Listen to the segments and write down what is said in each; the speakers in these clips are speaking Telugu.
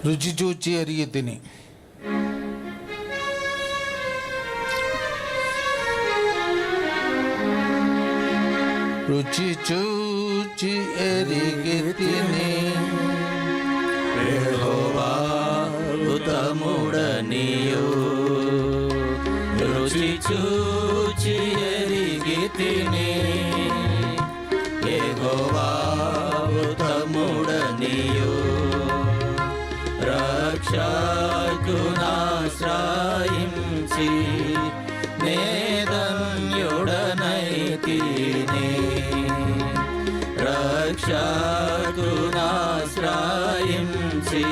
రుచి చూచి ఎరిగి తిని. రుచి చూచి ఎరిగి తిని యెహోవా ఉత్తముడనియు. రుచి చూచి ఎరిగి తిని యెహోవా ఉత్తముడనియు. రక్షకునాశ్రయించి నేధన్యుడనైతిని. రక్షకునాశ్రయించి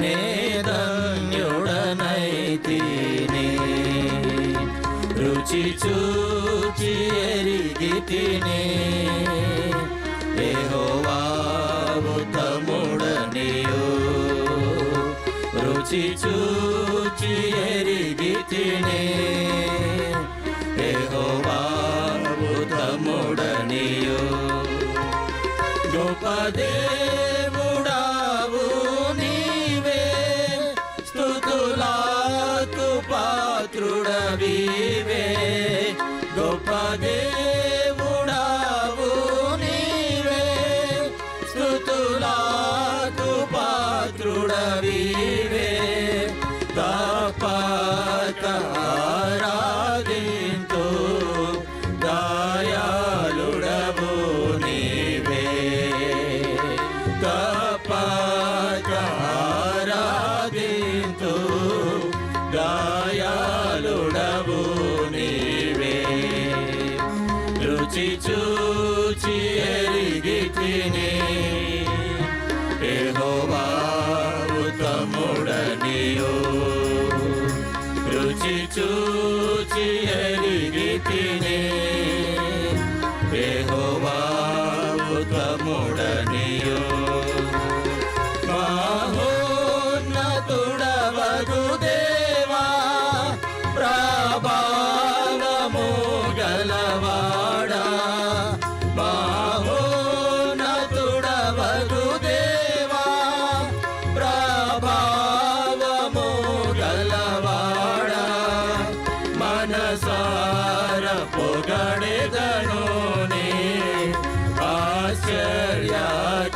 నేధన్యుడనైతిని. రుచి చూచి ఎరిగి తిని యెహోవా ఉత్తముడనియు. రుచి చూచి ఎరిగి తిని యెహోవా ఉత్తముడనియు. గొప్ప దేవుడావు నీవే, స్తుతులకు పాత్రుడవివే. గొప్ప దేవుడావు నీవే, స్తుతులకు పాత్రుడవివే. తప్పక ఆరాధింతు దయాళుడవు నీవే. తప్పక ఆరాధింతు దయాళుడవు నీవే. రుచి చూచి ఎరిగి తిని యెహోవా ఉత్తముడనియు. రుచి చూచి ఎరిగి తిని యెహోవా ఉత్తముడనియు. మహోన్నతుడవగు దేవా, ప్రభావము గలవాడా. మహోన్నతుడవగు దేవా, ప్రభావము గలవాడా. మనసార పొగడెదను నీ ఆశ్చర్య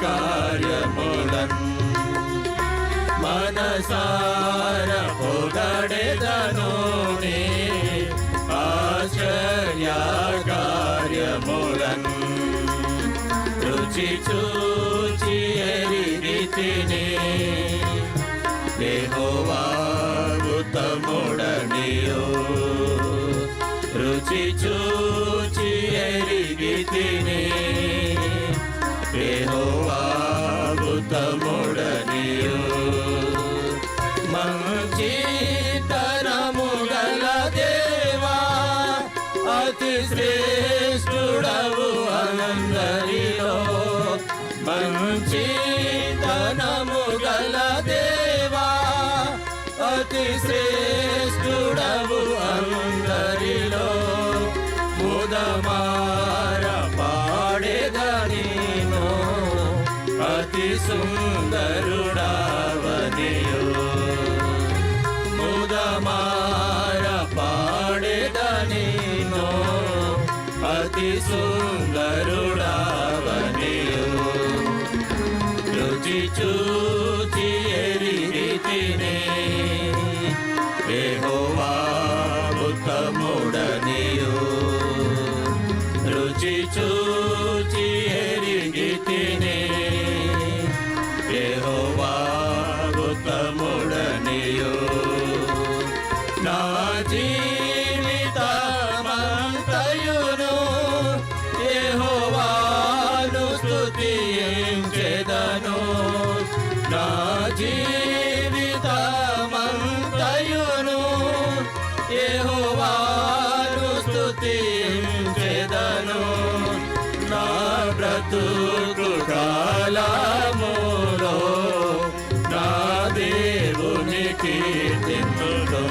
కార్యములన్. మనసార పొగడెదను నీ ఆశ్చర్య కార్యములన్. రుచి చూచి ఎరిగి తిని యెహోవా ఉత్తముడనియు. రుచి చూచి ఎరిగి తిని యెహోవా ఉత్తముడనియు. మంచితనము గల దేవా, అతి శ్రేష్ఠుడవు అందరిలో. మంచితనము గల దేవా, అతి శ్రేష్ఠుడవు అందరిలో. ముదమార పాడెదనిను అతి సుందరుడవనియు. ముదమార పాడెదనిను అతి సుందరుడవనియు. రుచి చూచి ఎరిగి తిని యెహోవా ఉత్తముడనియు. రుచి చూచి ఎరిగి తిని యెహోవా ఉత్తముడనియు. నా జీవితమంతయును యెహోవాను స్తుతించెదను. నా జీవితమంతయును యెహోవాను స్తుతించెదను. నా బ్రతుకు కాలములో నా దేవుని కీర్తింతును.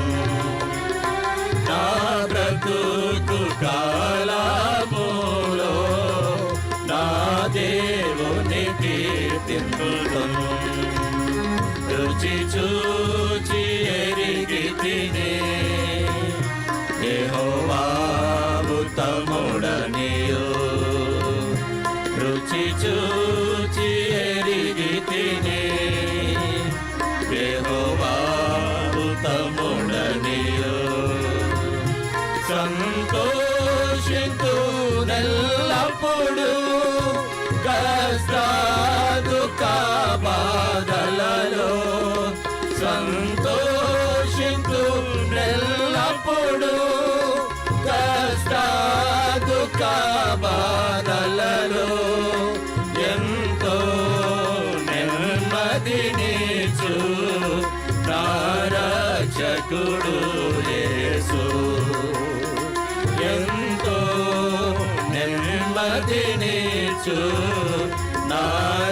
నా బ్రతుకు కాలములో నా దేవుని కీర్తింతును. రుచి చూచి ఎరిగి తినే యెహోవా ఉత్తముడనియు రుచి చూచి ఎరిగి తినే యెహోవా ఉత్తముడనియు సంతోషింతు నెల్లప్పుడు కష్ట దుఃఖ బాధలలో సంతోషింతు నెల్లప్పుడు కష్ట దుఃఖ బాధలలో ఎంతో నెమ్మదినిచు నా రక్షకుడు యేసు ఎంతో నెమ్మదినిచు నా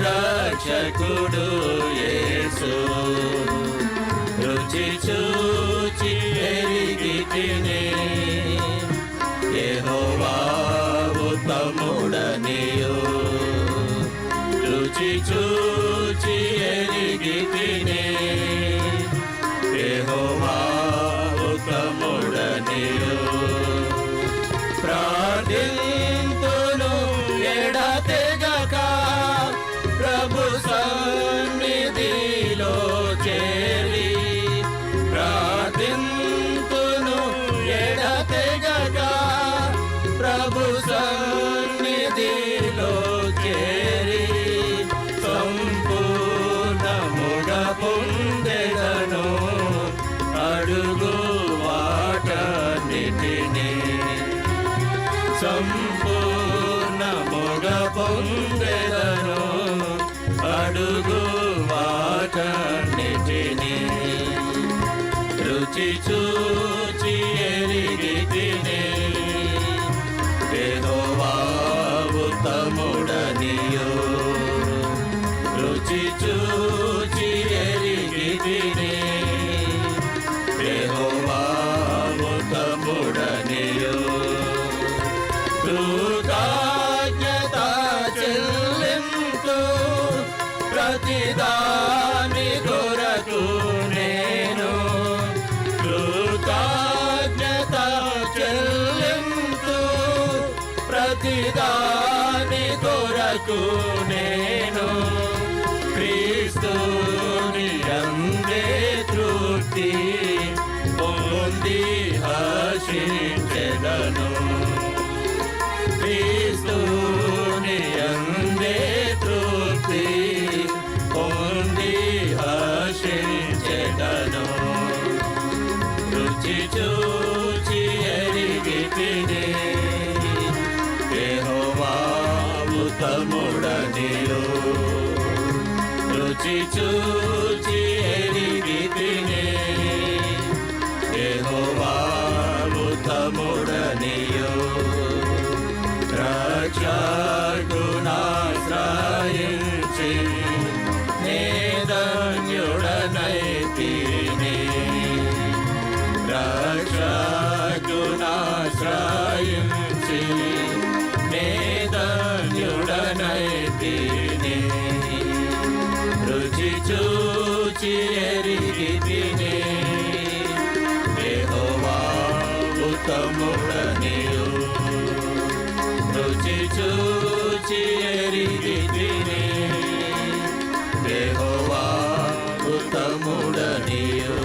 రక్షకుడు యేసు రుచి చూచి ఎరిగి తినే యెహోవా ఉత్తముడనియు రుచి చూచి ఎరిగి తినే యెహోవా ఉత్తముడనియు ప్రార్థింతును ఎడతెగక ప్రభు సన్నిధిలో చేరి ప్రార్థింతును ఎడతెగక ప్రభు సన్నిధిలో చేరి సంపూర్ణముగా పొందెదను అడుగు వాటన్నిటిని సంపూర్ణముగా పొందెదను అడుగు వాటన్నిటిని రుచి చూచి ఎరిగి తినే యెహోవా ఉత్తముడనియు రుచి చూచి ఎరిగి తినే యెహోవా ఉత్తముడనియు కృతజ్ఞత చెల్లింతు ప్రతిదాని కొరకు నేను కృతజ్ఞత చెల్లింతు ప్రతిదాని కొరకు నేను క్రీస్తుని అందే తృప్తి పొంది హర్షించెదను క్రీస్తుని అందే తృప్తి పొంది హర్షించెదను రుచి చూచి ఎరిగి తినే యెహోవా ఉత్తముడనియు రుచి చూచి ఎరిగి తినే యెహోవా ఉత్తముడనియు రక్షకునాశ్రయించి నేధన్యుడనైతిని రక్షకునాశ్రయించి నేధన్యుడనైతిని రుచి చూచి ఎరిగి తినే యెహోవా ఉత్తముడనియు రుచి చూచి ఎరిగి తినే యెహోవా ఉత్తముడనియు